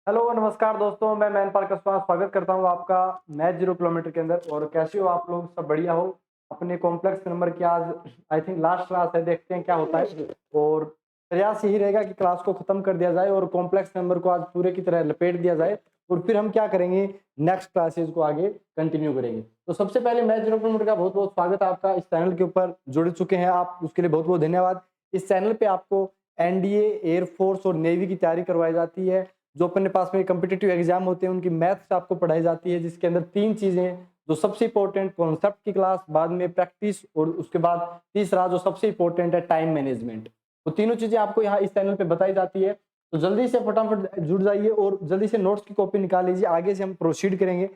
Hello नमस्कार दोस्तों, मैं मैनपाल कस्बा स्वागत करता हूँ आपका मैथ 0 किलोमीटर के अंदर। और कैसे हो आप लोग? सब बढ़िया हो? अपने कॉम्प्लेक्स नंबर की आज आई थिंक लास्ट क्लास है, देखते हैं क्या होता है। और प्रयास यही रहेगा कि क्लास को खत्म कर दिया जाए और कॉम्प्लेक्स नंबर को आज पूरे की तरह लपेट दिया जाए, और फिर हम क्या करेंगे, नेक्स्ट क्लासेज को आगे कंटिन्यू करेंगे। तो सबसे पहले मैथ 0 किलोमीटर का बहुत बहुत स्वागत है आपका। इस चैनल के ऊपर जुड़ चुके हैं आप, उसके लिए बहुत बहुत धन्यवाद। इस चैनल पे आपको एनडीए, एयरफोर्स और नेवी की तैयारी करवाई जाती है। जो अपने पास में कम्पिटिटिव एग्जाम होते हैं उनकी मैथ्स आपको पढ़ाई जाती है, जिसके अंदर तीन चीजें जो सबसे इंपॉर्टेंट, कॉन्सेप्ट की क्लास, बाद में प्रैक्टिस, और उसके बाद तीसरा जो सबसे इंपॉर्टेंट है टाइम मैनेजमेंट। तो तीनों चीजें आपको यहाँ इस चैनल पे बताई जाती है। तो जल्दी से फटाफट जुड़ जाइए और जल्दी से नोट्स की कॉपी निकाल लीजिए, आगे से हम प्रोसीड करेंगे।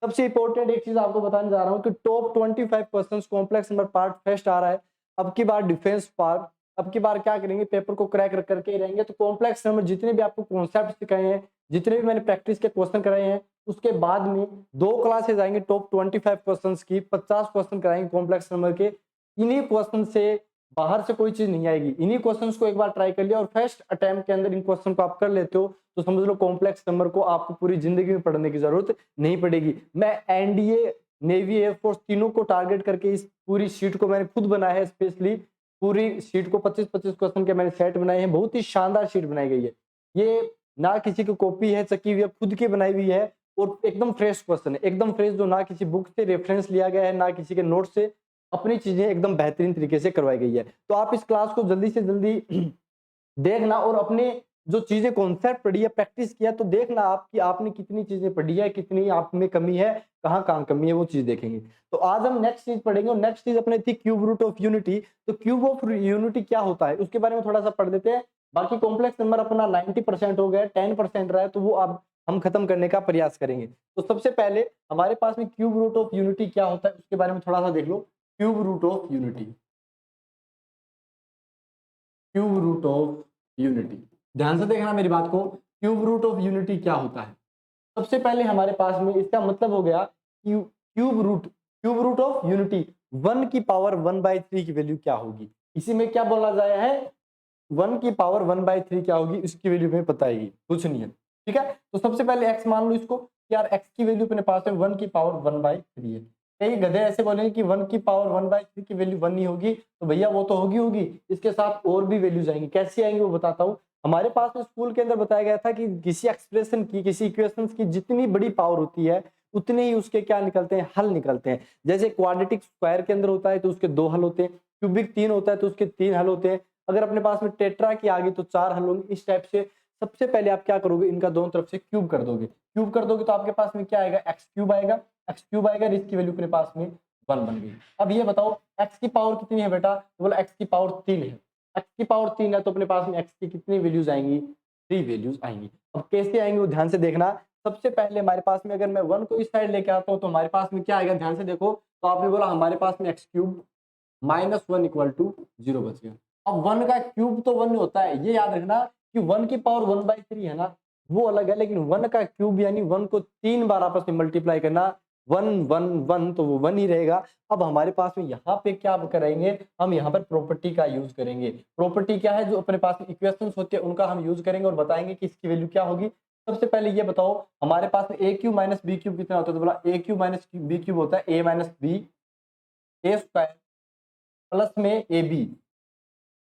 सबसे इंपॉर्टेंट एक चीज आपको बताने जा रहा हूँ कि top 25% complex number part first आ रहा है। अब की बार डिफेंस पार्ट, अब की बार क्या करेंगे, पेपर को क्रैक करके ही रहेंगे। तो कॉम्प्लेक्स नंबर जितने भी आपको कॉन्सेप्ट सिखाए हैं, जितने भी मैंने प्रैक्टिस के क्वेश्चन कराए हैं, उसके बाद में 2 क्लासेज आएंगे टॉप 25% की, 50 क्वेश्चन कराएंगे कॉम्प्लेक्स नंबर के। इन्हीं क्वेश्चन से बाहर से कोई चीज नहीं आएगी। इन्हीं क्वेश्चंस को एक बार ट्राई कर लिया और फर्स्ट अटेम्प्ट के अंदर इन क्वेश्चन को आप कर लेते हो, तो समझ लो कॉम्प्लेक्स नंबर को आपको पूरी जिंदगी में पढ़ने की जरूरत नहीं पड़ेगी। मैं एनडीए, नेवी, एयरफोर्स तीनों को टारगेट करके इस पूरी शीट को मैंने खुद बनाया है। स्पेशली पूरी शीट को 25-25 क्वेश्चन के मैंने सेट बनाए हैं। बहुत ही शानदार शीट बनाई गई है। ये ना किसी की कॉपी है चकी हुई है, खुद की बनाई हुई है। और एकदम फ्रेश क्वेश्चन है, एकदम फ्रेश, जो ना किसी बुक से रेफरेंस लिया गया है, ना किसी के नोट से, अपनी चीजें एकदम बेहतरीन तरीके से करवाई गई है। तो आप इस क्लास को जल्दी से जल्दी देखना और अपने जो चीजें कॉन्सेप्ट पढ़ी है, प्रैक्टिस किया, तो देखना आप कि आपने कितनी चीजें पढ़ी है, कितनी आप में कमी है, कहाँ कहाँ कमी है, वो चीज देखेंगे। तो आज हम नेक्स्ट चीज पढ़ेंगे, और नेक्स्ट चीज अपने थी क्यूब रूट ऑफ यूनिटी। तो क्यूब ऑफ यूनिटी क्या होता है उसके बारे में थोड़ा सा पढ़ लेते हैं। बाकी कॉम्प्लेक्स नंबर अपना 90% हो गया, 10% रहा है, तो वो अब हम खत्म करने का प्रयास करेंगे। तो सबसे पहले हमारे पास में क्यूब रूट ऑफ यूनिटी क्या होता है उसके बारे में थोड़ा सा देख लो। Cube root of unity, cube root of unity, ध्यान से देखना मेरी बात को। क्यूब रूट ऑफ यूनिटी क्या होता है? सबसे पहले हमारे पास में इसका मतलब हो गया क्यूब रूट ऑफ यूनिटी, 1 की पावर 1/3 की वैल्यू क्या होगी। इसी में क्या बोला जाए है, 1 की पावर 1/3 क्या होगी, इसकी वैल्यू हमें पता है, कुछ नहीं है। ठीक है, तो सबसे पहले एक्स मान लो इसको, यार एक्स की वैल्यू अपने पास है 1 की पावर 1/3 है। कई गधे ऐसे बोलेंगे कि 1 की पावर 1/3 की वैल्यू 1 नहीं होगी, तो भैया वो तो होगी होगी, इसके साथ और भी वैल्यूज आएंगी। कैसी आएंगी वो बताता हूँ। हमारे पास में स्कूल के अंदर बताया गया था कि किसी एक्सप्रेशन की, किसी इक्वेशन की जितनी बड़ी पावर होती है, उतने ही उसके क्या निकलते हैं, हल निकलते हैं। जैसे क्वाड्रेटिक स्क्वायर के अंदर होता है तो उसके 2 हल होते हैं, क्यूबिक 3 होता है तो उसके 3 हल होते हैं, अगर अपने पास में टेट्रा की आ गई तो 4 हल होंगे। इस टाइप से सबसे पहले आप क्या करोगे, इनका दोनों तरफ से क्यूब कर दोगे। क्यूब कर दोगे तो आपके पास में क्या आएगा, एक्स क्यूब आएगा। एक्स क्यूब आएगा, इसकी वैल्यू अपने पास में 1 बन गई। अब ये बताओ एक्स की पावर कितनी है बेटा, तो बोला एक्स की पावर 3 है। एक्स की पावर 3 है तो अपने पास में एक्स की कितनी वैल्यूज आएंगी, 3 वैल्यूज आएंगी। अब कैसे आएंगी वो ध्यान से देखना। सबसे पहले हमारे पास में अगर मैं 1 को इस साइड लेके आता हूँ तो हमारे पास में क्या आएगा, ध्यान से देखो। तो आपने बोला हमारे पास में एक्स क्यूब -1 = 0 बच गया। अब 1 का क्यूब तो 1 होता है, ये याद रखना कि 1 की पावर 1/3 है ना, वो अलग है, लेकिन 1 का क्यूब यानी 1 को 3 बार आपस में मल्टीप्लाई करना, 1 1 1 तो वो 1 ही रहेगा। अब हमारे पास में यहाँ पे क्या करेंगे, हम यहाँ पर प्रॉपर्टी का यूज करेंगे। प्रॉपर्टी क्या है, जो अपने पास में इक्वेशंस होते हैं उनका हम यूज करेंगे और बताएंगे कि इसकी वैल्यू क्या होगी। सबसे पहले ये बताओ हमारे पास में a cube minus B cube कितना होता है, तो बोला a cube minus B cube होता है a minus B, A square plus में ए बी,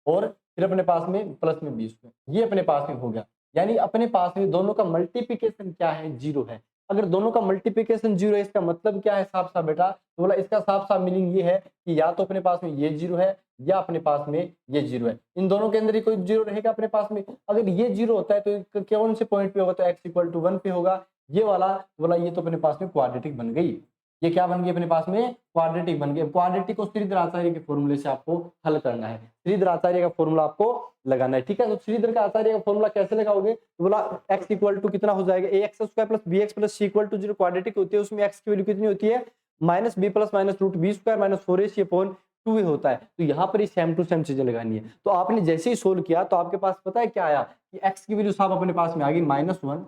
और फिर अपने पास में प्लस में 20 है। ये अपने पास में हो गया, यानी अपने पास में दोनों का मल्टीप्लिकेशन क्या है, 0 है। अगर दोनों का मल्टीप्लिकेशन 0 है, इसका मतलब क्या है साफ साफ बेटा, तो बोला इसका साफ साफ मीनिंग ये है कि या तो अपने पास में ये 0 है या अपने पास में ये 0 है। इन दोनों के अंदर ही कोई 0 रहेगा अपने पास में। अगर ये 0 होता है तो कौन से पॉइंट पे होगा, तो x = 1 पे होगा। ये वाला बोला ये तो अपने पास में क्वाड्रेटिक बन गई। ये क्या बन गई अपने पास में, क्वाड्रेटिक बन गई। क्वाड्रेटिक को श्रीधर आचार्य के फॉर्मूले से आपको हल करना है, श्रीधर आचार्य का फॉर्मूला आपको लगाना है। ठीक है, तो श्रीधर का आचार्य का फॉर्मूला कैसे लगाओगे, तो बोला x = कितना हो जाएगा, ax² + bx + c = 0। क्वाड्रेटिक होती है, उसमें x की वैल्यू कितनी होती है, -b + -√b² - 4ac/2 होता है। तो यहाँ पर ही सेम टू सेम चीजें लगानी है। तो आपने जैसे ही सोल्व किया तो आपके पास पता है क्या आया, कि x की वैल्यू साहब अपने पास में आ गई -1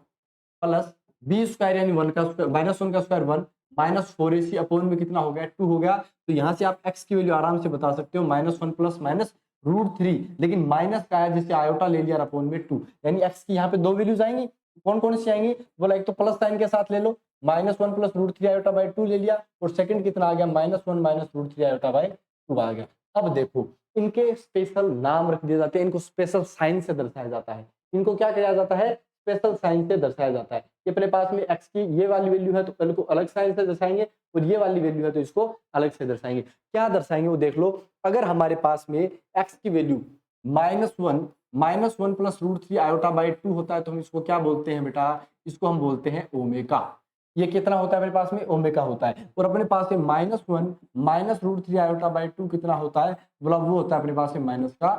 प्लस b² यानी 1 का स्क्वायर, -1 का स्क्वायर 1, -4ac अपॉन में कितना हो गया, 2 हो गया। तो यहाँ से आप x की वैल्यू आराम से बता सकते हो, -1 प्लस -√3, लेकिन माइनस का है जिससे आयोटा ले लिया अपॉन में 2, यानी x की यहाँ पे 2 वैल्यूज आएंगी। कौन कौन सी आएंगी, बोला एक तो प्लस साइन के साथ ले लो, -1 प्लस √3i/2 ले लिया, और सेकंड कितना आ गया -1 माइनस √3i/2 आ गया। अब देखो इनके स्पेशल नाम रख दिए जाते हैं, इनको स्पेशल साइन से दर्शाया जाता है। इनको क्या किया जाता है, स्पेशल साइन से दर्शाया जाता है। कि अपने पास में x की ये वाली वैल्यू है तो इनको अलग साइन से दर्शाएंगे, और ये वाली वैल्यू है तो इसको अलग से दर्शाएंगे। क्या दर्शाएंगे वो देख लो। अगर हमारे पास में x की वैल्यू -1 प्लस √3i/2 होता है तो हम इसको क्या बोलते हैं बेटा, इसको हम बोलते हैं ओमेगा। ये कितना होता है मेरे पास में, ओमेगा होता है। और अपने पास में -1 माइनस √3i/2 कितना होता है, बोला वो होता है अपने पास में माइनस का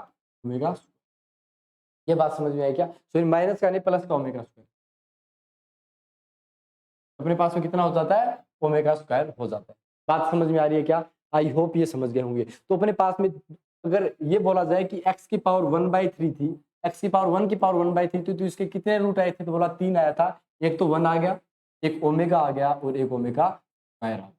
ओमेगा। ये बात समझ में आई क्या, सॉरी माइनस का नहीं प्लस का ओमेगा स्क्वायर, अपने पास में कितना हो जाता है, ओमेगा स्क्वायर हो जाता है। बात समझ में आ रही है क्या, आई होप ये समझ गए होंगे। तो अपने पास में अगर ये बोला जाए कि x की पावर 1/3 थी, x की पावर 1 की पावर 1/3 थी, तो इसके कितने रूट आए थे, तो बोला 3 आया था। एक तो 1 आ गया, एक ओमेगा आ गया, और एक ओमेगा स्क्वायर आ गया।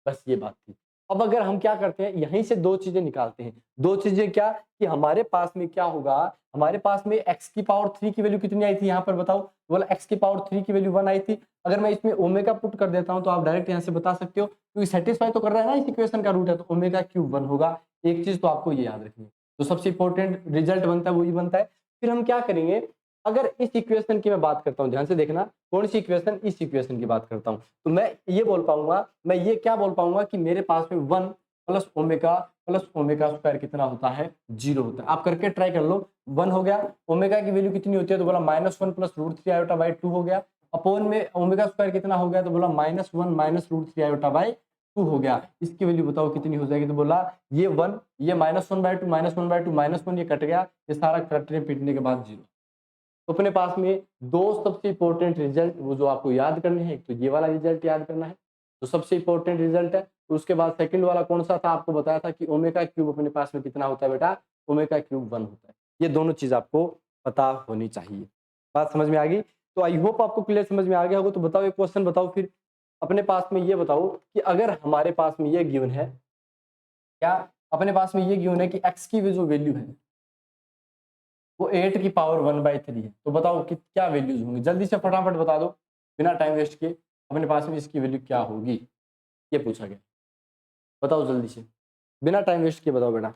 बस ये बात थी। अब अगर हम क्या करते हैं, यहीं से दो चीजें निकालते हैं। दो चीजें क्या, कि हमारे पास में क्या होगा, हमारे पास में x की पावर 3 की वैल्यू कितनी आई थी, यहाँ पर बताओ, बोला x की पावर 3 की वैल्यू 1 आई थी। अगर मैं इसमें ओमेगा पुट कर देता हूं तो आप डायरेक्ट यहाँ से बता सकते हो, क्योंकि सेटिस्फाई तो कर रहा है ना इस इक्वेशन का रूट है, तो ओमेगा क्यूब 1 होगा। एक चीज तो आपको ये याद रखनी है। तो सबसे इंपॉर्टेंट रिजल्ट बनता है वही बनता है। फिर हम क्या करेंगे, अगर इस इक्वेशन की मैं बात करता हूं, ध्यान से देखना, कौन सी इक्वेशन, इस इक्वेशन की बात करता हूं, तो मैं ये बोल पाऊंगा, मैं ये क्या बोल पाऊंगा कि मेरे पास में 1 प्लस ओमेगा स्क्वायर कितना होता है, 0 होता है। आप करके ट्राई कर लो। 1 हो गया, ओमेगा की वैल्यू कितनी होती है, तो बोला -1 प्लस √3i/2 हो गया, अपॉन में ओमेगा स्क्वायर कितना हो गया, तो बोला -1 माइनस √3i/2 हो गया। इसकी वैल्यू बताओ कितनी हो जाएगी, तो बोला ये 1, ये -1/2 -1/2 ये कट गया, ये सारा कटने पीटने के बाद 0। तो अपने पास में दो सबसे इंपॉर्टेंट रिजल्ट वो जो आपको याद करने हैं, एक तो ये वाला रिजल्ट याद करना है, तो सबसे इंपॉर्टेंट रिजल्ट है। तो उसके बाद सेकंड वाला कौन सा था, आपको बताया था कि ओमेगा क्यूब अपने पास में कितना होता है बेटा, ओमेगा क्यूब 1 होता है। ये दोनों चीज आपको पता होनी चाहिए। बात समझ में आ गई, तो आई होप आपको क्लियर समझ में आ गया होगा। तो बताओ एक क्वेश्चन बताओ फिर, अपने पास में ये बताओ कि अगर हमारे पास में ये गिवन है, क्या अपने पास में ये गिवन है कि एक्स की जो वैल्यू है वो 8 की पावर 1/3 है, तो बताओ कि क्या वैल्यूज होंगी, जल्दी से फटाफट बता दो बिना टाइम वेस्ट किए। अपने पास में इसकी वैल्यू क्या होगी, ये पूछा गया, बताओ जल्दी से, बिना टाइम वेस्ट किए बताओ बेटा।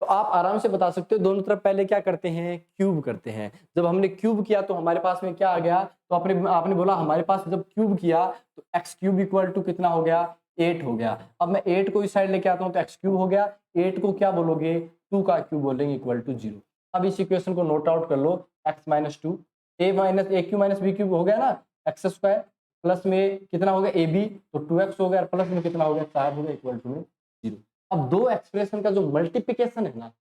तो आप आराम से बता सकते हो। दोनों तरफ पहले क्या करते हैं, क्यूब करते हैं। जब हमने क्यूब किया तो हमारे पास में क्या आ गया, तो आपने बोला हमारे पास जब क्यूब किया तो एक्स क्यूब इक्वल टू कितना हो गया, 8 हो गया। अब मैं 8 को इस साइड लेके आता हूँ तो एक्स क्यूब हो गया, 8 को क्या बोलोगे, 2 का क्यूब बोलेंगे इक्वल टू 0। अब इस इक्वेशन को नोट आउट कर लो, x-2 a cube minus B cube हो गया ना, एक्स स्क्वायर प्लस में कितना हो गया ए बी, तो 2x हो गया, प्लस में कितना हो गया 4 हो गया, इक्वल टू में 0। अब दो एक्सप्रेशन का जो मल्टीप्लिकेशन है ना,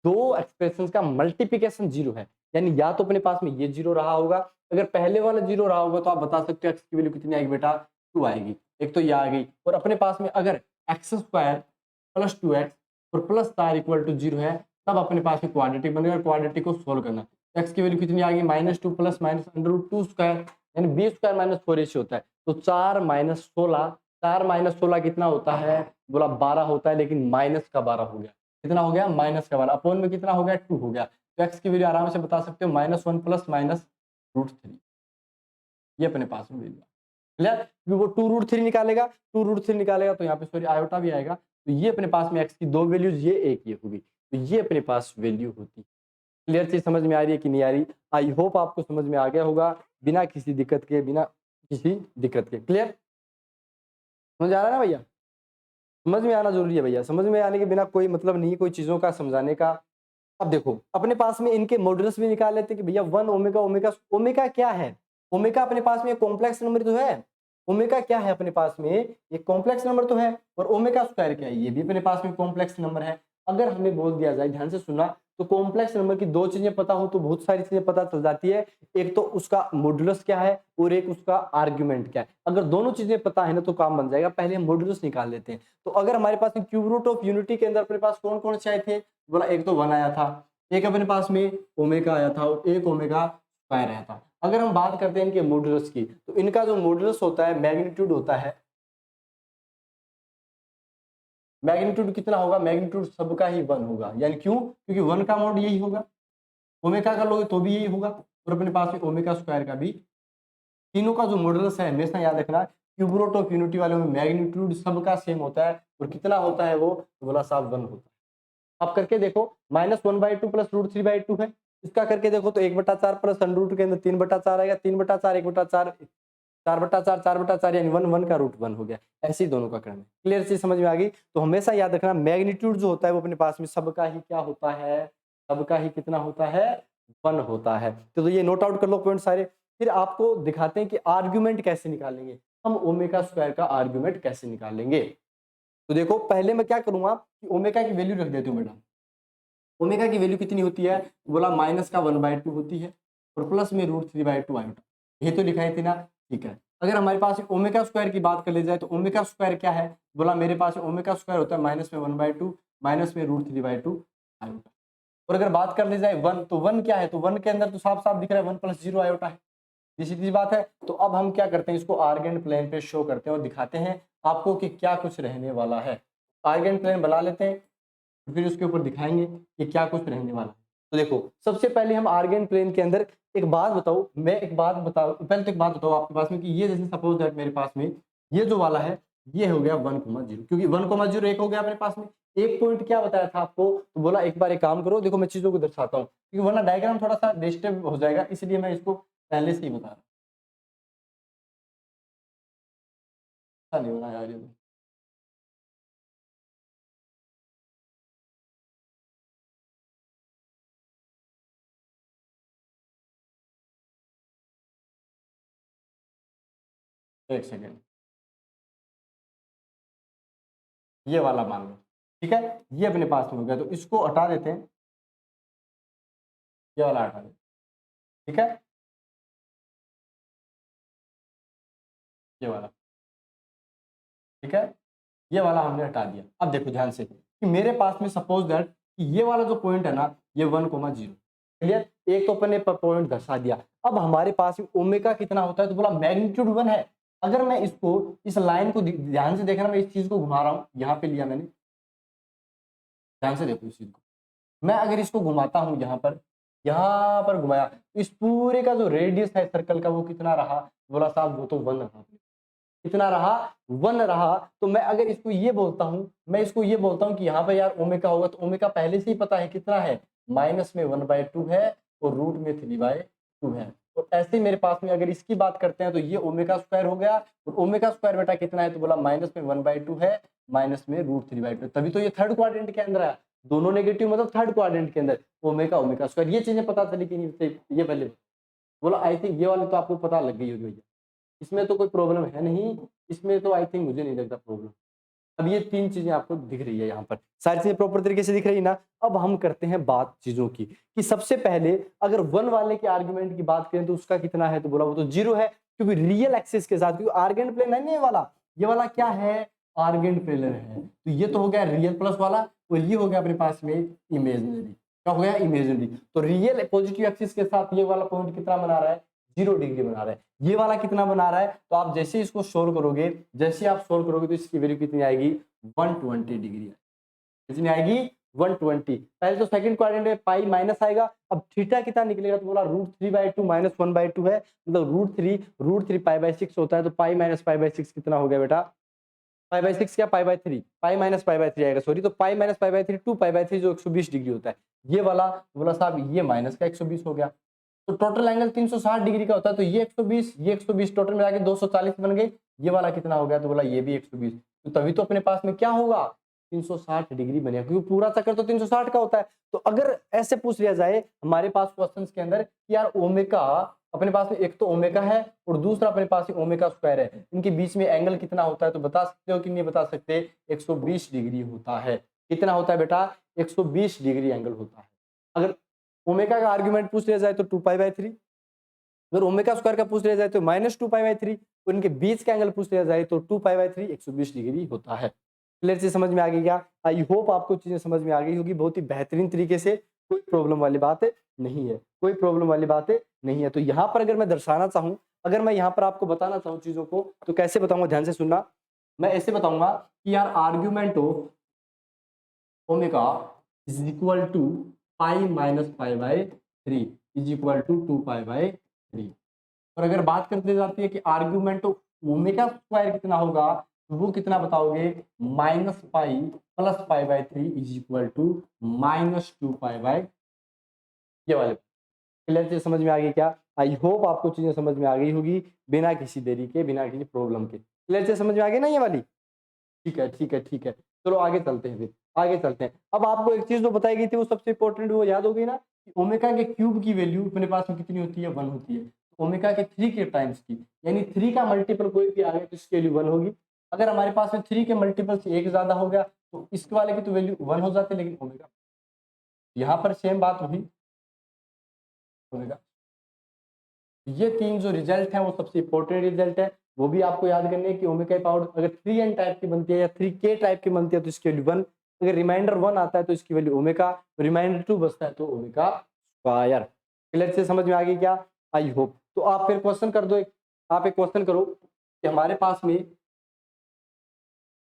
दो एक्सप्रेशन का मल्टीप्लिकेशन 0 है, यानी या तो अपने पास में ये 0 रहा होगा, अगर पहले वाला 0 रहा होगा तो आप बता सकते हो एक्स की वैल्यू कितनी आएगी बेटा, 2 आएगी। एक तो ये आ गई, और अपने पास में अगर एक्स स्क्वायर प्लस 2x और प्लस 4 इक्वल टू 0 है, तब अपने पास में क्वाड्रेटिक बनेगा। क्वाड्रेटिक को सोल्व करना, एक्स की वैल्यू कितनी आ गई, -2 प्लस माइनस √2 स्क्वायर, यानी बी स्क्वायर माइनस 4ac होता है, तो 4 माइनस 16, 4 माइनस 16 कितना होता है, बोला 12 होता है, लेकिन माइनस का 12 हो गया, कितना हो गया, माइनस का 12, अपॉन में कितना हो गया, 2 हो गया। तो एक्स की वैल्यू आराम से बता सकते हो -1 प्लस माइनस √3, ये अपने पास में वैल्यू क्लियर। वो 2√3 निकालेगा, 2√3 निकालेगा तो यहाँ पे सॉरी आयोटा भी आएगा, तो ये अपने पास में एक्स की दो वैल्यूज, ये एक ये होगी, तो ये अपने पास वैल्यू होती। क्लियर चीज समझ में आ रही है कि नहीं आ रही, आई होप आपको समझ में आ गया होगा, बिना किसी दिक्कत के, बिना किसी दिक्कत के। क्लियर समझ आ रहा है ना भैया, समझ में आना जरूरी है भैया, समझ में आने के बिना कोई मतलब नहीं कोई चीजों का समझाने का। अब देखो अपने पास में इनके मॉडुलस भी निकाल लेते हैं कि भैया 1 ओमेगा, ओमेगा क्या है, ओमेगा अपने पास में कॉम्प्लेक्स नंबर तो है, ओमेगा क्या है अपने पास में, ये कॉम्प्लेक्स नंबर तो है, और ओमेगा स्क्वायर क्या है, ये भी अपने पास में कॉम्प्लेक्स नंबर है। अगर हमें बोल दिया जाए, ध्यान से सुनना, तो कॉम्प्लेक्स नंबर की दो चीजें पता हो तो बहुत सारी चीजें पता चल जाती है, एक तो उसका मॉडुलस क्या है और एक उसका आर्गुमेंट क्या है। अगर दोनों चीजें पता है ना तो काम बन जाएगा। पहले हम मॉडुलस निकाल लेते हैं। तो अगर हमारे पास क्यूब रूट ऑफ यूनिटी के अंदर अपने पास कौन कौन से आए थे, बोला एक तो 1 आया था, एक अपने पास में ओमेगा आया था, और एक ओमेगा स्क्वायर आया था। अगर हम बात करते हैं इनके मॉडुलस की, तो इनका जो मॉडुलस होता है, मैग्नीट्यूड होता है, मैग्नीट्यूड कितना होगा, मैग्नीट्यूड सबका ही 1 होगा, यानी क्यों, क्योंकि 1 का मॉड यही होगा, ओमेगा का लोगे तो भी यही होगा, और अपने पास में ओमेगा स्क्वायर का भी, तीनों का जो मॉडुलस है हमेशा याद रखना, क्यूब रूट ऑफ यूनिटी वाले में मैग्नीट्यूड सबका सेम होता है, और कितना होता है वो, तो बोला साहब 1 होता है। आप करके देखो, -1/2 प्लस √3/2 है, इसका करके देखो तो 1/4 प्लस अंडर रूट के अंदर 3/4 आएगा, 3/4 1/4 4/4 4/4 यानी 1 का रूट 1 हो गया। ऐसे ही दोनों का क्रम है। क्लियर चीज समझ में आ गई? तो हमेशा याद रखना मैग्नीट्यूड जो होता है वो अपने पास में सबका ही क्या होता है, सबका ही कितना होता है, 1 होता है। तो ये नोट आउट कर लो पॉइंट सारे। फिर आपको दिखाते हैं कि आर्ग्यूमेंट कैसे निकालेंगे, हम ओमेगा स्क्वायर का आर्ग्यूमेंट कैसे निकालेंगे। तो देखो पहले मैं क्या करूंगा कि ओमेगा की वैल्यू रख देती हूँ बेटा। ओमेगा की वैल्यू कितनी होती है, बोला -1/2 होती है, और प्लस में √3/2 आयोटा, ये तो लिखा है थी ना, ठीक है। अगर हमारे पास ओमेगा स्क्वायर की बात कर ली जाए तो ओमेगा स्क्वायर क्या है, बोला मेरे पास ओमेगा स्क्वायर होता है -1/2 माइनस में √3/2 आयोटा। और अगर बात कर ली जाए 1, तो 1 क्या है, तो 1 के अंदर तो साफ साफ दिख रहा है 1 + 0 आयोटा है, सीधी बात है। तो अब हम क्या करते हैं, इसको आर्गेंट प्लेन पे शो करते हैं और दिखाते हैं आपको कि क्या कुछ रहने वाला है। आर्गेंट प्लेन बना लेते हैं, फिर उसके ऊपर दिखाएंगे कि क्या कुछ रहने वाला है। तो देखो सबसे पहले हम आर्गेन प्लेन के अंदर एक बात बताओ, मैं एक बात बताओ पहले तो एक बात बताओ आपके पास में कि ये जैसे सपोज दैट मेरे पास में ये जो वाला है ये हो गया 1,0, क्योंकि 1,0 एक हो गया अपने पास में। एक पॉइंट क्या बताया था आपको, तो बोला एक बार एक काम करो, देखो मैं चीजों को दर्शाता हूँ क्योंकि वरना डायग्राम थोड़ा सा डिस्टर्ब हो जाएगा, इसलिए मैं इसको पहले से ही बता रहा हूँ। अच्छा नहीं होना यार ये तो। एक सेकेंड, ये वाला मान लो, ठीक है, ये अपने पास में हो गया, तो इसको हटा देते हैं, ये वाला हटा देते हैं, ठीक है, ये वाला, ठीक है, ये वाला हमने हटा दिया। अब देखो ध्यान से कि मेरे पास में सपोज दैट कि ये वाला जो पॉइंट है ना, ये 1,0, क्लियर, एक तो अपने पॉइंट दर्शा दिया। अब हमारे पास में ओमेगा कितना होता है, तो बोला मैग्नीट्यूड 1 है। अगर मैं इसको इस लाइन को ध्यान से देखना, मैं इस चीज को घुमा रहा हूं, यहाँ पे लिया मैंने, ध्यान से देखो इस चीज को, मैं अगर इसको घुमाता हूं यहाँ पर घुमाया, तो इस पूरे का जो रेडियस है सर्कल का वो कितना रहा, बोला साहब वो तो 1 रहा, कितना रहा, 1 रहा। तो मैं अगर इसको ये बोलता हूं, मैं इसको ये बोलता हूं कि यहाँ पे यार ओमेगा होगा, तो ओमेगा पहले से ही पता है कितना है, -1/2 है और √3/2 है। तो ऐसे मेरे पास में अगर इसकी बात करते हैं तो ये ओमेगा स्क्वायर हो गया, और ओमेगा स्क्वायर बेटा कितना है, तो बोला -1/2 है -√3/2, तभी तो ये थर्ड क्वाड्रेंट के अंदर है, दोनों नेगेटिव मतलब थर्ड क्वाड्रेंट के अंदर ओमेगा ओमेगा स्क्वायर। ये चीजें पता चली कि नहीं, ये पहले बोला, आई थिंक ये वाली तो आपको पता लग गई होगी भैया, इसमें तो कोई प्रॉब्लम है नहीं, इसमें तो आई थिंक मुझे नहीं लगता प्रॉब्लम। अब ये 3 चीजें आपको दिख रही है, यहाँ पर सारी चीजें प्रॉपर तरीके से दिख रही है ना। अब हम करते हैं बात चीजों की कि सबसे पहले अगर 1 वाले के आर्गुमेंट की बात करें तो उसका कितना है, तो बोला वो तो 0 है, क्योंकि रियल एक्सिस के साथ, क्योंकि आर्गेंट प्लेन है ना ये वाला क्या है, आर्गेंट प्लेन है। तो ये तो हो गया रियल प्लस वाला, और ये हो गया अपने पास में इमेजिनरी। क्या हो गया, इमेजिनरी। तो रियल पॉजिटिव एक्सिस के साथ ये वाला पॉइंट कितना बना रहा है, 0 डिग्री बना रहा है। ये वाला कितना बना रहा है, तो आप जैसे इसको सोल्व करोगे, जैसे आप सोल्व करोगे तो इसकी वैल्यू कितनी आएगी, 120 डिग्री। कितनी आएगी, 120। पहले तो सेकंड क्वाड्रेंट में पाई माइनस आएगा, अब थीटा कितना निकलेगा, तो बोला √3/2 -1/2 है, मतलब √3 π/6 होता है, तो पाई माइनस π/6 कितना हो गया बेटा, π/6 क्या, π/3, पाई माइनस π/3 आएगा, सॉरी, तो पाई माइनस π/3 2π/3 जो 120 डिग्री होता है। ये वाला बोला साहब ये माइनस का 120 हो गया, तो टोटल एंगल 360 डिग्री का होता है, तो ये 120 टोटल मिला के 240 बन गई। ये वाला कितना हो गया, तो बोला ये भी 120, तो तभी तो अपने पास में क्या होगा, 360 डिग्री बनेगा, क्योंकि पूरा चक्कर तो 360 का होता है। तो अगर ऐसे पूछ लिया जाए हमारे पास क्वेश्चंस के अंदर कि यार ओमेगा, अपने पास में एक तो ओमेगा है और दूसरा अपने पास में ओमेगा स्क्वायर है, इनके बीच में एंगल कितना होता है, तो बता सकते हो कि नहीं बता सकते, 120 डिग्री होता है। कितना होता है बेटा, 120 डिग्री एंगल होता है। अगर ओमेगा का आर्गुमेंट पूछ लिया जाए तो 2π/3, अगर ओमेगा स्क्वायर का पूछ लिया जाए तो -2π/3, तो इनके बीच का एंगल पूछ लिया जाए तो 2π/3 120 डिग्री होता है। क्लियर से समझ में आ गई क्या? आई होप आपको चीजें समझ में आ गई होगी बहुत ही बेहतरीन तरीके से, कोई प्रॉब्लम वाली बात नहीं है, कोई प्रॉब्लम वाली बात नहीं है। तो यहाँ पर अगर मैं दर्शाना चाहूँ, अगर मैं यहाँ पर आपको बताना चाहूँ चीजों को, तो कैसे बताऊंगा, ध्यान से सुनना। मैं ऐसे बताऊंगा कि यार argument of omega is equal to pi minus π/3, is equal to 2π/3। और अगर बात करते जाती है कि आर्ग्यूमेंट ऑफ ओमेगा स्क्वायर कितना होगा, तो वो कितना बताओगे, -π + π/3 इज इक्वल टू -2π/, ये वाले। क्लियर चीज समझ में आ गई क्या? आई होप आपको चीजें समझ में आ गई होगी बिना किसी देरी के, बिना किसी प्रॉब्लम के। क्लियर चीज समझ में आ गई ना ये वाली? ठीक है ठीक है ठीक है, चलो आगे चलते हैं, फिर आगे चलते हैं। अब आपको एक चीज जो बताई गई थी वो सबसे इंपॉर्टेंट, वो याद हो गई ना कि ओमेगा के क्यूब की वैल्यू अपने पास में कितनी होती है, 1 होती है। ओमेगा के 3 के टाइम्स की, यानी 3 का मल्टीपल कोई भी आ गया तो इसकी वैल्यू 1 होगी। अगर हमारे पास में 3 के मल्टीपल से एक ज्यादा हो गया तो इसके वाले की तो वैल्यू 1 हो जाती है, लेकिन ओमेगा यहाँ पर सेम बात हुई ओमेगा। ये 3 जो रिजल्ट है वो सबसे इंपॉर्टेंट रिजल्ट है, वो भी आपको याद करने है कि ओमेगा की पावर अगर 3n टाइप की बनती है या 3k टाइप की बनती है तो इसकी वैल्यू 1, अगर रिमाइंडर 1 आता है तो इसकी वैल्यू ओमेगा, रिमाइंडर 2 बचता है तो ओमेगा स्क्वायर। क्लियर से समझ में आ गई क्या? I hope. तो आप फिर क्वेश्चन कर दो, आप एक क्वेश्चन करो कि हमारे पास में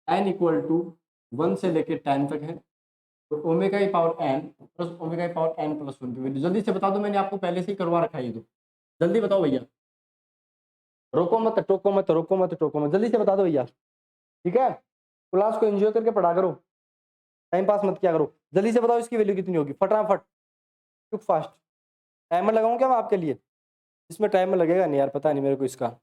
n इक्वल टू 1 से लेकर 10 तक है, तो ओमेगा की पावर n प्लस ओमेगा की पावर n प्लस 1 की वैल्यू जल्दी से बता दो, मैंने आपको पहले से ही करवा रखा है ये, तो जल्दी बताओ भैया, रोको मत, टोको मत, रोको मत, टोको मत, जल्दी से बता दो भैया। ठीक है, क्लास को एंजॉय करके पढ़ा करो, टाइम पास मत किया करो। जल्दी से बताओ इसकी वैल्यू कितनी होगी, फटाफट, चुप फास्ट। टाइमर लगाऊं क्या मैं आपके लिए? इसमें टाइमर लगेगा नहीं यार, पता नहीं मेरे को इसका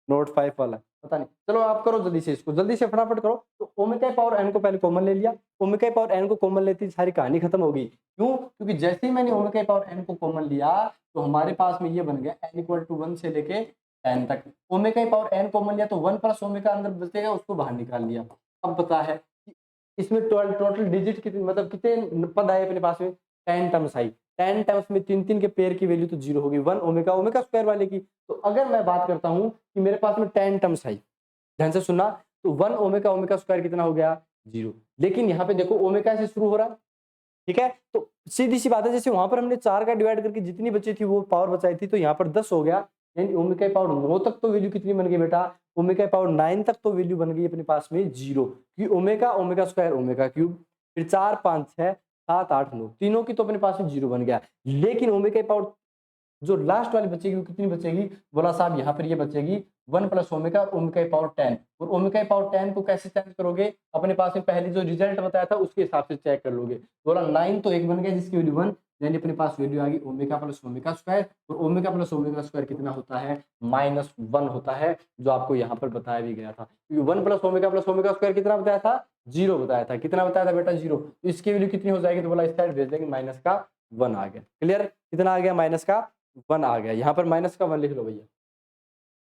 नोट 5 वाला पता नहीं। चलो आप करो जल्दी से, इसको जल्दी से फटाफट करो। तो ओमेगा पावर n को पहले कॉमन ले लिया, ओमेगा पावर n को कॉमन लेते ही सारी कहानी खत्म हो गई। क्यों? क्योंकि जैसे ही मैंने ओमेगा पावर n को कॉमन लिया तो हमारे पास में ये बन गया n इक्वल टू 1 से लेके 10 तक। ओमेगा पावर n कॉमन लिया तो 1 प्लस ओमेगा अंदर बचेगा, उसको बाहर निकाल लिया। अब पता है कि इसमें टोटल डिजिट कितने, मतलब कितने पद आए अपने पास में, 10 टर्म्स आई। 10 टर्म्स में 3 के पेयर की वैल्यू तो 0 होगी, 1 ओमेगा ओमेगा स्क्वायर वाले की। तो अगर मैं बात करता हूं कि मेरे पास में 10 टर्म्स आई, ध्यान से सुनना, तो 1 ओमेगा ओमेगा स्क्वायर कितना हो गया, 0। लेकिन यहाँ पे देखो ओमेगा से शुरू हो रहा है, ठीक है, तो सीधी सी बात है, जैसे वहां पर हमने 4 का डिवाइड करके जितनी बची थी वो पावर बचाई थी, तो यहाँ पर 10 हो गया, यानी ओमेगा पावर 9 तक तो वैल्यू कितनी बन गई बेटा, ओमेगा पावर 9 तक तो वैल्यू बन गई अपने पास में 0, क्योंकि omega omega square omega cube, फिर 4 5 6 7 8 9 तीनों की तो अपने पास में 0 बन गया। लेकिन ओमेगा पावर जो लास्ट वाली बचेगी वो कितनी बचेगी, बोला साहब यहाँ पर ये बचेगी 1 प्लस ओमेगा ओमेगा पावर 10। और ओमेगा पावर 10 को कैसे चेंज करोगे, अपने पास में पहले जो रिजल्ट बताया था उसके हिसाब से चेक कर लोगे। बोला 9 तो 1 बन गया जिसकी वैल्यू 1, यानी अपने पास वैल्यू आ गई ओमेगा प्लस ओमेगा स्क्वायर। और ओमेगा प्लस ओमेगा स्क्वायर कितना होता है, -1 होता है, जो आपको यहाँ पर बताया भी गया था। क्योंकि 1 प्लस ओमेगा स्क्वायर कितना बताया था, 0 बताया था। कितना बताया था बेटा, 0। इसकी वैल्यू कितनी हो जाएगी, तो बोला इस साइड भेज देंगे, माइनस का 1 आ गया। क्लियर, कितना आ गया, माइनस का 1 आ गया। यहाँ पर माइनस का 1 लिख लो भैया,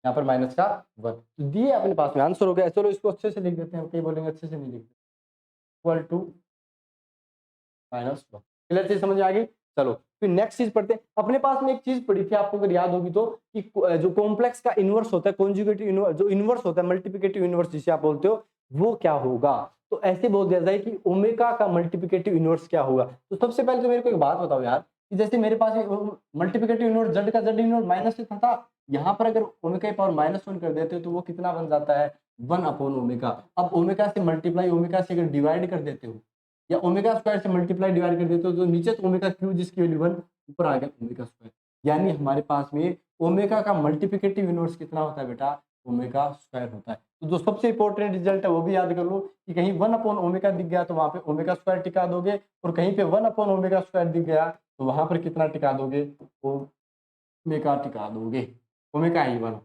यहाँ पर माइनस का 1 तो दिए अपने पास में, आंसर हो गया। चलो इसको अच्छे से लिख देते हैं, कई बोलेंगे अच्छे से नहीं लिखते, इक्वल टू -1। क्लियर चीज समझ आ गई। चलो फिर नेक्स्ट चीज पढ़ते हैं। अपने पास में एक चीज पढ़ी थी आपको अगर याद होगी तो, कि जो कॉम्प्लेक्स का इनवर्स होता है, कॉन्जुगेटिव इनवर्स, जो इनवर्स होता है, मल्टीप्लिकेटिव इनवर्स जिसे आप बोलते हो, वो क्या होगा। तो ऐसे बोल दिया जाए कि ओमेगा का मल्टीप्लिकेटिव इनवर्स क्या होगा। तो सबसे पहले तो मेरे को एक बात बताओ यार, कि जैसे मेरे पास मल्टीप्लिकेटिव इनवर्स जेड का जेड इनवर्स माइनस से था, यहाँ पर अगर ओमेगा की पावर -1 कर देते हो तो वो कितना बन जाता है, 1 अपॉन ओमेगा। अब ओमेगा से मल्टीप्लाई ओमेगा से अगर डिवाइड कर देते हो, या ओमेगा स्क्वायर से मल्टीप्लाई डिवाइड कर देते हो, तो नीचे तो ओमेगा क्यूब जिसकी वैल्यू 1, ऊपर आ गया ओमेगा स्क्वायर। यानी हमारे पास में ओमेगा का मल्टीप्लिकेटिव इनवर्स कितना होता है बेटा, ओमेगा स्क्वायर होता है। तो जो सबसे इंपॉर्टेंट रिजल्ट है वो भी याद कर लो, कि कहीं 1 अपॉन ओमेगा दिख गया तो वहां पे ओमेगा स्क्वायर टिका दोगे, और कहीं पे 1 अपॉन ओमेगा स्क्वायर दिख गया तो वहां पर कितना टिका दोगे, ओमेगा टिका दोगे, ओमेगा ही 1।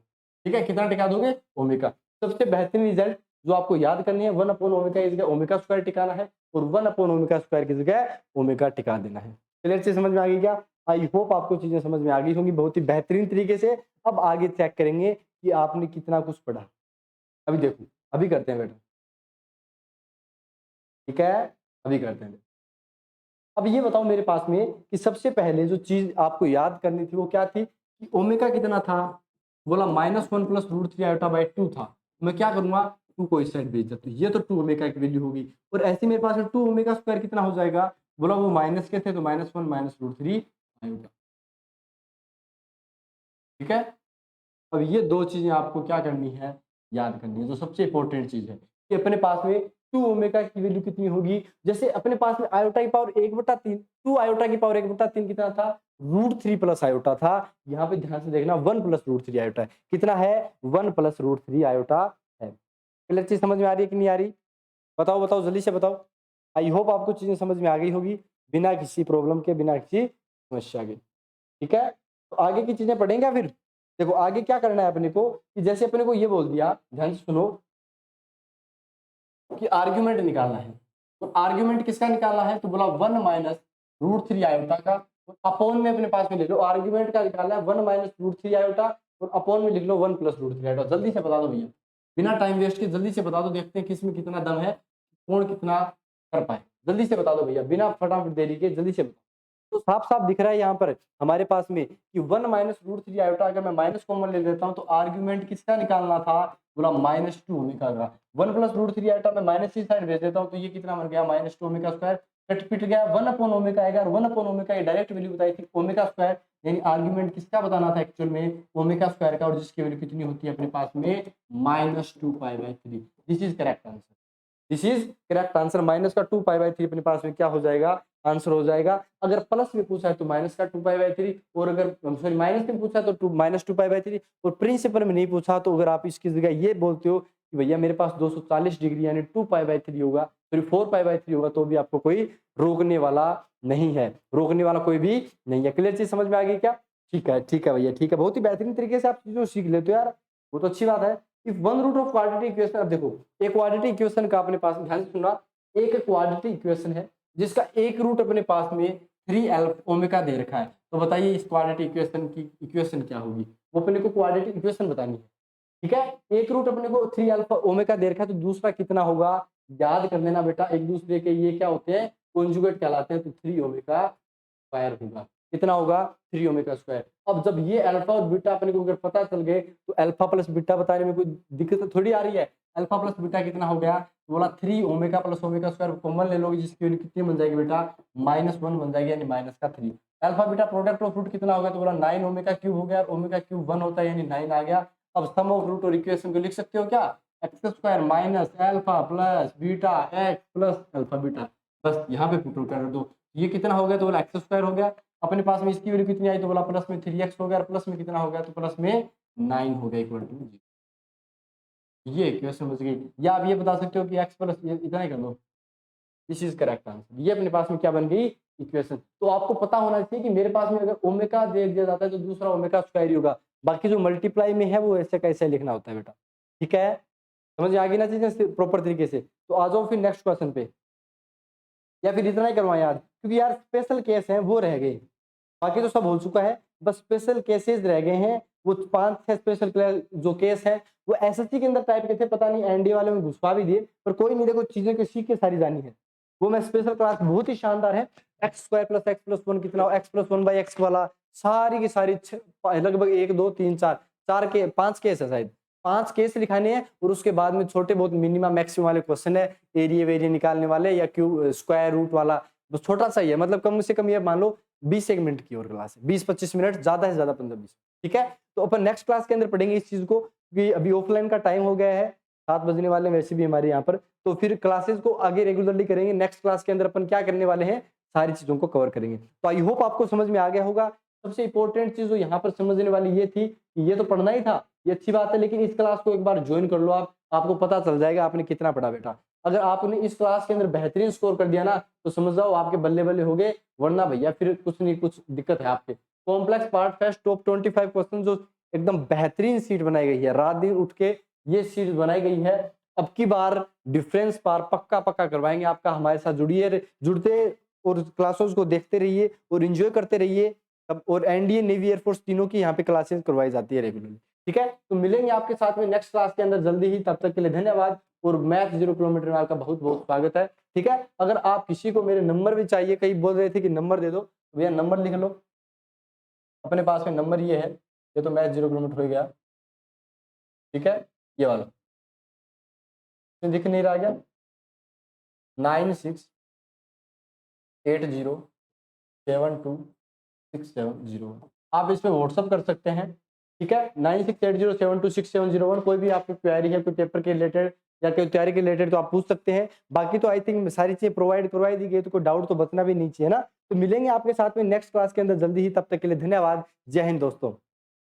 ठीक है, कितना टिका दोगे, ओमेगा। सबसे बेहतरीन रिजल्ट जो आपको याद करनी है, 1 अपॉन ओमेगा की जगह ओमेगा स्क्वायर टिकाना है, और 1 अपॉन ओमेगा स्क्वायर की जगह ओमेगा टिका देना है। क्लियर चीज समझ में आ गई क्या? आई होप आपको चीजें समझ में आ गई होंगी बहुत ही बेहतरीन तरीके से। अब आगे चेक करेंगे कि आपने कितना कुछ पढ़ा। अभी देखो, अभी करते हैं बेटा, ठीक है, अभी करते हैं। अब ये बताओ मेरे पास में कि सबसे पहले जो चीज आपको याद करनी थी वो क्या थी, कि ओमेगा कितना था, बोला -1 प्लस √3 आयोटा बाई 2 था। मैं क्या करूंगा, 2 को इस साइड भेज देता हूं, ये तो 2 ओमेगा की वैल्यू होगी। और ऐसे मेरे पास में 2 ओमेगा स्क्वायर कितना हो जाएगा, बोला वो माइनस के थे तो -1 माइनस √3 आयोटा। ठीक है, अब ये दो चीजें आपको क्या करनी है, याद करनी है। जो सबसे इंपॉर्टेंट चीज है कि अपने पास में 2 ओमेगा की वैल्यू कितनी होगी? जैसे अपने पास में आयोटा की पावर 1/3, 2 आयोटा की पावर 1/3 कितना था? √3 प्लस आयोटा था। यहाँ पे ध्यान से देखना 1 प्लस √3 आयोटा है। कितना है? 1 प्लस √3 आयोटा है। क्लियर चीज समझ में आ रही है कि नहीं आ रही? बताओ बताओ, जल्दी से बताओ। आई होप आपको चीजें समझ में आ गई होगी, बिना किसी प्रॉब्लम के, बिना किसी समस्या के। ठीक है, तो आगे की चीजें पढ़ेंगे फिर। देखो आगे क्या करना है अपने को, कि जैसे अपने को ये बोल दिया, ध्यान से सुनो, कि आर्ग्यूमेंट निकालना है। तो आर्ग्यूमेंट किसका निकालना है? तो बोला 1 माइनस √3 आयोटा का, तो अपोन में अपने पास में ले लो। आर्ग्यूमेंट का निकालना है 1 माइनस √3 आयोटा, और अपोन में लिख लो 1 प्लस √3 आयोटा। जल्दी से बता दो भैया, बिना टाइम वेस्ट के जल्दी से बता दो, देखते हैं किसमें कितना दम है, कौन कितना कर पाए। जल्दी से बता दो भैया, बिना फटाफट देरी के जल्दी से बताओ। तो साफ साफ दिख रहा है यहाँ पर हमारे पास में कि 1 माइनस √3 आयोटा, अगर मैं माइनस कॉमन ले लेता हूँ तो आर्ग्यूमेंट किसका निकालना था? बोला -2 ओमेगा का। 1 प्लस √3 आयोटा मैं माइनस की साइड भेज देता हूँ, तो ये कितना बन गया? -2 ओमेगा स्क्वायर। कट पिट गया, 1 अपॉन ओमेगा आएगा, और 1 अपॉन ओमेगा ये डायरेक्ट वैल्यू बताई थी ओमेगा स्क्वायर, यानी आर्ग्यूमेंट किसका बताना था एक्चुअल में? ओमेगा स्क्वायर का, और जिसकी वैल्यू कितनी होती है अपने पास में? -2π/3। This is correct answer. This is correct answer. Minus का 2π/3 अपने पास में क्या हो जाएगा? आंसर हो जाएगा। अगर प्लस में पूछा है तो माइनस का 2π/3, और अगर सॉरी माइनस में पूछा तो -2π/3, और प्रिंसिपल में नहीं पूछा तो अगर आप इसकी जगह ये बोलते हो कि भैया मेरे पास 240 डिग्री यानी 2π/3 होगा, फिर 4π/3 होगा, तो भी आपको कोई रोकने वाला नहीं है, रोकने वाला कोई भी नहीं है। क्लियर चीज समझ में आ गई क्या? ठीक है भैया, ठीक है, बहुत ही बेहतरीन तरीके से आप चीजों सीख लेते हो यार, वो तो अच्छी बात है। If one root of quadratic equation, अब देखो एक क्वाड्रेटिक इक्वेशन का अपने पास, ध्यान से सुनना, एक क्वाड्रेटिक इक्वेशन है जिसका एक रूट अपने पास में 3 ओमेगा दे रखा है। तो बताइए इस क्वाड्रेटिक इक्वेशन की इक्वेशन क्या होगी? वो अपने को क्वाड्रेटिक इक्वेशन बतानी है। ठीक है, एक रूट अपने को 3 ओमेगा दे रखा है, तो दूसरा कितना होगा? याद कर लेना बेटा, एक दूसरे के ये क्या होते हैं? कॉन्जुगेट कहलाते हैं। तो 3 ओमेगा स्क्वायर होगा। कितना होगा? 3 ओमेगा स्क्वायर। अब जब ये अल्फा और बीटा अपने को अगर पता चल गए, तो अल्फा प्लस बीटा बताने में कोई दिक्कत थोड़ी आ रही है। अल्फा प्लस बीटा कितना हो गया? बोला 3 omega plus omega square common ले लोगे, जिसकी वैल्यू कितनी बन जाएगी बेटा? -1 बन जाएगी, यानी -3। Alpha beta product of root कितना होगा? तो बोला 9 ओमेगा क्यूब हो गया, और ओमेगा क्यूब 1 होता है, यानी 9 आ गया। अब सम ऑफ रूट और इक्वेशन को लिख सकते हो क्या? X square minus alpha plus beta x plus alpha beta, बस यहाँ पे पुट कर दो। ये कितना हो गया? तो बोला एक्स स्क्वायर हो गया। अपने पास में इसकी वैल्यू कितनी आई? तो बोला प्लस में 3x हो गया, और प्लस में कितना हो गया? तो प्लस में 9 हो गया, इक्वल टू 0। ये इक्वेशन बच गई। या आप ये बता सकते हो कि x प्लस इतना ही कर दो, दिस इज करेक्ट आंसर। ये अपने पास में क्या बन गई? इक्वेशन। तो आपको पता होना चाहिए कि मेरे पास में अगर ओमेगा दे दिया जाता है तो दूसरा ओमेगा स्क्वायर ही होगा, बाकी जो मल्टीप्लाई में है वो ऐसे कैसे लिखना होता है बेटा। ठीक है, समझ आ गई ना चीजें प्रॉपर तरीके से? तो आ जाओ फिर नेक्स्ट क्वेश्चन पे, या फिर इतना ही करवाएं याद, क्योंकि यार स्पेशल केस हैं वो रह गए, बाकी तो सब हो चुका है, बस स्पेशल केसेस रह गए हैं। वो 5-6 स्पेशल जो केस है वो एसएससी के अंदर टाइप के थे, पता नहीं एनडीए वाले में घुसवा भी दिए, पर कोई नहीं, देखो चीजें को सीख के सारी जानी है। वो मैं स्पेशल क्लास बहुत ही शानदार है। X square plus x plus 1 कितना हो? एक्स प्लस 1/x वाला, सारी की सारी लगभग 1 2 3 4 के 5 केस है शायद, 5 केस लिखाने हैं, और उसके बाद में छोटे बहुत मिनिमम मैक्सिमम वाले क्वेश्चन है, एरिया वेरिया निकालने वाले, या क्यू स्क्वायर रूट वाला, बस छोटा सा ही है, मतलब कम से कम ये मान लो 20 मिनट की और क्लास है, 20-25 मिनट, ज्यादा से ज्यादा 15-20। ठीक है, तो अपन नेक्स्ट क्लास के अंदर पढ़ेंगे इस चीज को, क्योंकि अभी ऑफलाइन का टाइम हो गया है, 7 बजने वाले वैसे भी हमारे यहाँ पर, तो फिर क्लासेस को आगे रेगुलरली करेंगे। नेक्स्ट क्लास के अंदर अपन क्या करने वाले हैं, सारी चीजों को कवर करेंगे। तो आई होप आपको समझ में आ गया होगा। सबसे इंपॉर्टेंट चीज जो यहाँ पर समझने वाली ये थी कि ये तो पढ़ना ही था, ये अच्छी बात है, लेकिन इस क्लास को एक बार ज्वाइन कर लो आप, आपको पता चल जाएगा आपने कितना पढ़ा बेटा। अगर आपने इस क्लास के अंदर बेहतरीन स्कोर कर दिया ना, तो समझ जाओ आपके बल्ले बल्ले हो गए, वरना भैया फिर कुछ नहीं कुछ दिक्कत है आपके। Complex part fest top 25 question जो एकदम बेहतरीन सीट बनाई गई है, रात दिन उठ के ये सीट बनाई गई है। अब की बार डिफरेंस पार पक्का पक्का करवाएंगे आपका, हमारे साथ जुड़ते और क्लासेस को देखते रहिए और एंजॉय करते रहिए। और एनडीए नेवी एयरफोर्स तीनों की यहाँ पे क्लासेस करवाई जाती है रेगुलरली। ठीक है, तो मिलेंगे आपके साथ में नेक्स्ट क्लास के अंदर जल्दी ही, तब तक के लिए धन्यवाद। और मैथ 0 किलोमीटर वाला का बहुत बहुत स्वागत है। ठीक है, अगर आप किसी को मेरे नंबर भी चाहिए, कहीं बोल रहे थे कि नंबर दे दो, तो भैया नंबर लिख लो, अपने पास में नंबर ये है, ये तो मैथ 0 किलोमीटर हो गया। ठीक है, ये वाला दिख नहीं रहा क्या? 9680726701। आप इस पे व्हाट्सअप कर सकते हैं। ठीक है, 9680726701। कोई भी आपकी क्वेरी है कोई पेपर के रिलेटेड, या कोई तैयारी के रिलेटेड तो आप पूछ सकते हैं। बाकी तो आई थिंक सारी चीजें प्रोवाइड करवाई दी गई, तो कोई डाउट तो बचना भी नहीं चाहिए ना। तो मिलेंगे आपके साथ में नेक्स्ट क्लास के अंदर जल्दी ही, तब तक के लिए धन्यवाद। जय हिंद दोस्तों।